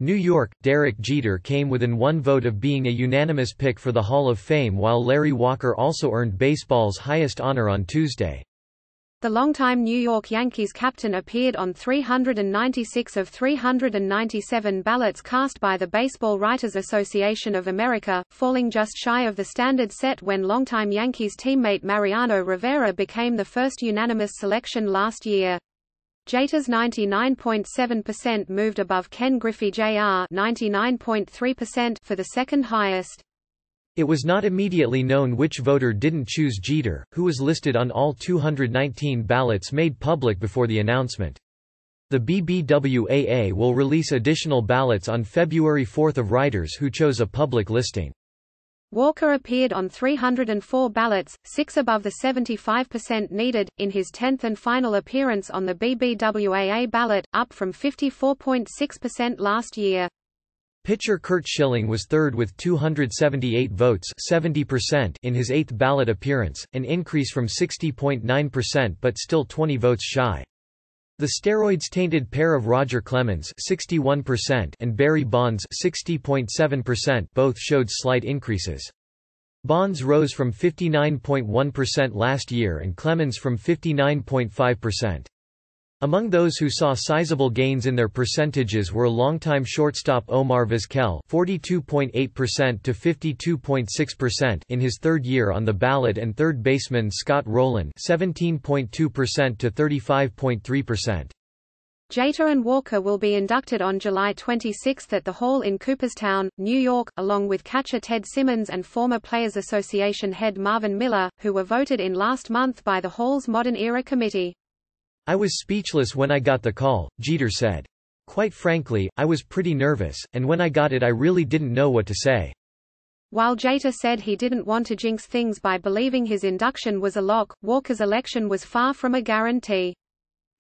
New York, Derek Jeter came within one vote of being a unanimous pick for the Hall of Fame, while Larry Walker also earned baseball's highest honor on Tuesday. The longtime New York Yankees captain appeared on 396 of 397 ballots cast by the Baseball Writers Association of America, falling just shy of the standard set when longtime Yankees teammate Mariano Rivera became the first unanimous selection last year. Jeter's 99.7% moved above Ken Griffey Jr. 99.3% for the second highest. It was not immediately known which voter didn't choose Jeter, who was listed on all 219 ballots made public before the announcement. The BBWAA will release additional ballots on February 4 of writers who chose a public listing. Walker appeared on 304 ballots, 6 above the 75% needed, in his 10th and final appearance on the BBWAA ballot, up from 54.6% last year. Pitcher Curt Schilling was third with 278 votes, 70% in his 8th ballot appearance, an increase from 60.9% but still 20 votes shy. The steroids-tainted pair of Roger Clemens 61% and Barry Bonds 60.7% both showed slight increases. Bonds rose from 59.1% last year and Clemens from 59.5%. Among those who saw sizable gains in their percentages were longtime shortstop Omar Vizquel 42.8% to 52.6% in his third year on the ballot and third baseman Scott Rowland 17.2% to 35.3%. Jeter and Walker will be inducted on July 26 at the Hall in Cooperstown, New York, along with catcher Ted Simmons and former Players Association head Marvin Miller, who were voted in last month by the Hall's Modern Era Committee. "I was speechless when I got the call," Jeter said. "Quite frankly, I was pretty nervous, and when I got it I really didn't know what to say." While Jeter said he didn't want to jinx things by believing his induction was a lock, Walker's election was far from a guarantee.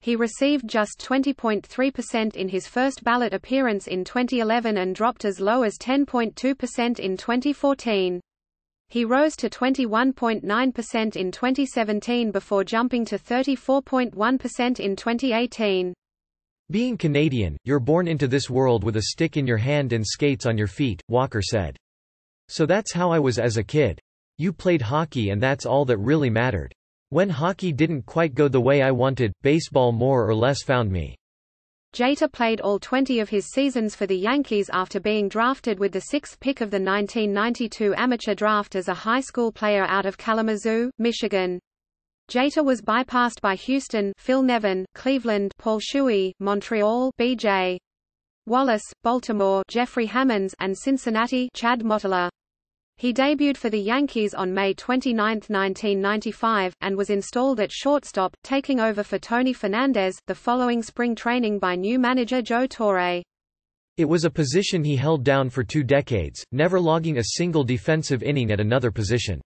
He received just 20.3% in his first ballot appearance in 2011 and dropped as low as 10.2% in 2014. He rose to 21.9% in 2017 before jumping to 34.1% in 2018. "Being Canadian, you're born into this world with a stick in your hand and skates on your feet," Walker said. "So that's how I was as a kid. You played hockey and that's all that really mattered. When hockey didn't quite go the way I wanted, baseball more or less found me." Jeter played all 20 of his seasons for the Yankees after being drafted with the 6th pick of the 1992 amateur draft as a high school player out of Kalamazoo, Michigan. Jeter was bypassed by Houston, Phil Nevin; Cleveland, Paul Shuey; Montreal, B.J. Wallace; Baltimore, Jeffrey Hammonds; and Cincinnati, Chad Mottola. He debuted for the Yankees on May 29, 1995, and was installed at shortstop, taking over for Tony Fernandez, the following spring training by new manager Joe Torre. It was a position he held down for 2 decades, never logging a single defensive inning at another position.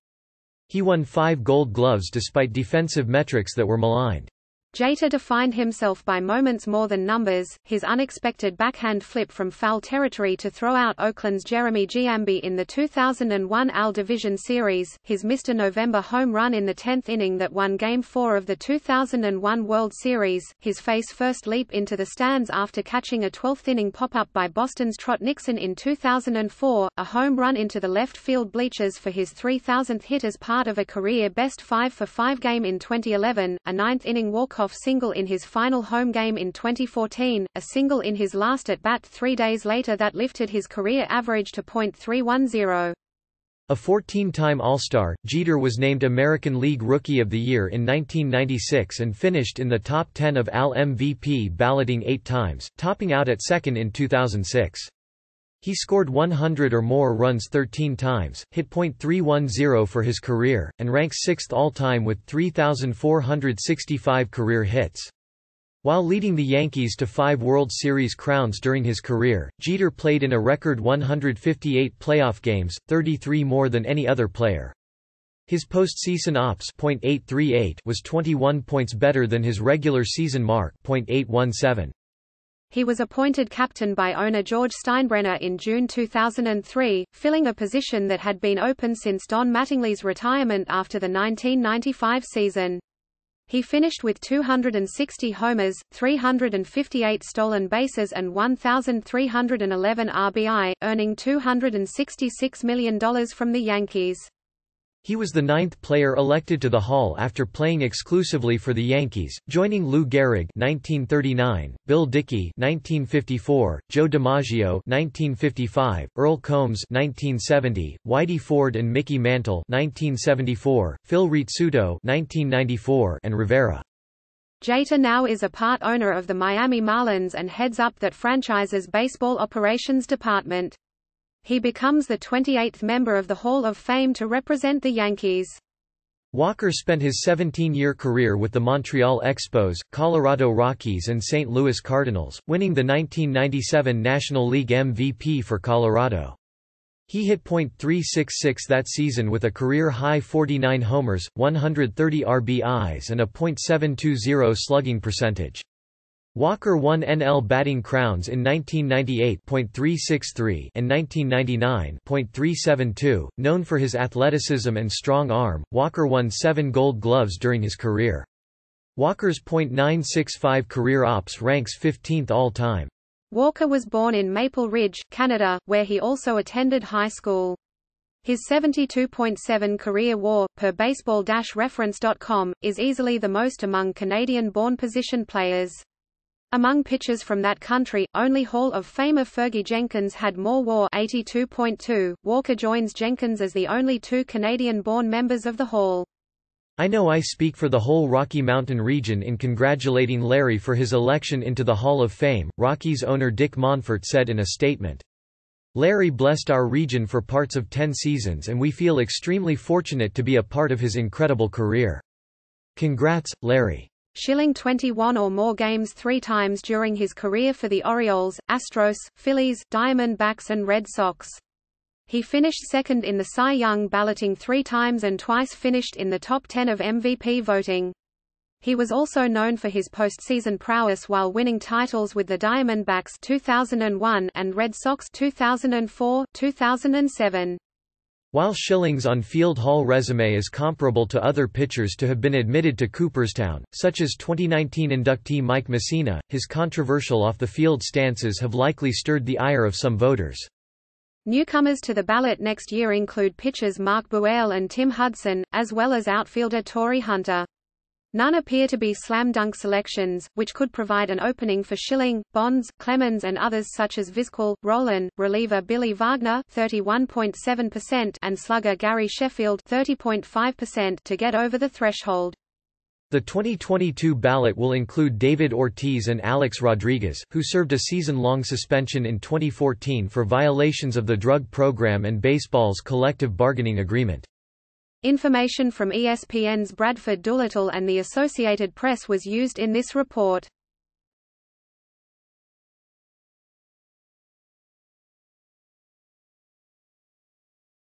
He won 5 Gold Gloves despite defensive metrics that were maligned. Jeter defined himself by moments more than numbers. His unexpected backhand flip from foul territory to throw out Oakland's Jeremy Giambi in the 2001 AL Division Series, his Mr. November home run in the 10th inning that won Game 4 of the 2001 World Series, his face-first leap into the stands after catching a 12th inning pop-up by Boston's Trot Nixon in 2004, a home run into the left field bleachers for his 3,000th hit as part of a career-best 5-for-5 game in 2011, a 9th-inning walk-off single in his final home game in 2014, a single in his last at-bat 3 days later that lifted his career average to .310. A 14-time All-Star, Jeter was named American League Rookie of the Year in 1996 and finished in the top 10 of AL MVP balloting 8 times, topping out at second in 2006. He scored 100 or more runs 13 times, hit .310 for his career, and ranks 6th all-time with 3,465 career hits. While leading the Yankees to 5 World Series crowns during his career, Jeter played in a record 158 playoff games, 33 more than any other player. His postseason OPS .838 was 21 points better than his regular season mark .817. He was appointed captain by owner George Steinbrenner in June 2003, filling a position that had been open since Don Mattingly's retirement after the 1995 season. He finished with 260 homers, 358 stolen bases and 1,311 RBI, earning $266 million from the Yankees. He was the ninth player elected to the Hall after playing exclusively for the Yankees, joining Lou Gehrig (1939), Bill Dickey (1954), Joe DiMaggio (1955), Earl Combs (1970), Whitey Ford and Mickey Mantle (1974), Phil Rizzuto (1994), and Rivera. Jeter now is a part owner of the Miami Marlins and heads up that franchise's baseball operations department. He becomes the 28th member of the Hall of Fame to represent the Yankees. Walker spent his 17-year career with the Montreal Expos, Colorado Rockies and St. Louis Cardinals, winning the 1997 National League MVP for Colorado. He hit .366 that season with a career-high 49 homers, 130 RBIs and a .720 slugging percentage. Walker won NL batting crowns in 1998 .363 and 1999 .372. Known for his athleticism and strong arm, Walker won 7 Gold Gloves during his career. Walker's .965 career OPS ranks 15th all-time. Walker was born in Maple Ridge, Canada, where he also attended high school. His 72.7 career WAR, per baseball-reference.com, is easily the most among Canadian-born position players. Among pitchers from that country, only Hall of Famer Fergie Jenkins had more WAR 82.2. Walker joins Jenkins as the only two Canadian-born members of the Hall. I know I speak for the whole Rocky Mountain region in congratulating Larry for his election into the Hall of Fame, Rockies owner Dick Monfort said in a statement. Larry blessed our region for parts of 10 seasons and we feel extremely fortunate to be a part of his incredible career. Congrats, Larry. Schilling 21 or more games 3 times during his career for the Orioles, Astros, Phillies, Diamondbacks and Red Sox. He finished second in the Cy Young balloting 3 times and twice finished in the top 10 of MVP voting. He was also known for his postseason prowess while winning titles with the Diamondbacks 2001 and Red Sox 2004, 2007. While Schilling's on-field Hall resume is comparable to other pitchers to have been admitted to Cooperstown, such as 2019 inductee Mike Mussina, his controversial off-the-field stances have likely stirred the ire of some voters. Newcomers to the ballot next year include pitchers Mark Buell and Tim Hudson, as well as outfielder Torrey Hunter. None appear to be slam dunk selections, which could provide an opening for Schilling, Bonds, Clemens and others such as Vizquel, Rolen, reliever Billy Wagner 31.7% and slugger Gary Sheffield 30.5% to get over the threshold. The 2022 ballot will include David Ortiz and Alex Rodriguez, who served a season-long suspension in 2014 for violations of the drug program and baseball's collective bargaining agreement. Information from ESPN's Bradford Doolittle and the Associated Press was used in this report.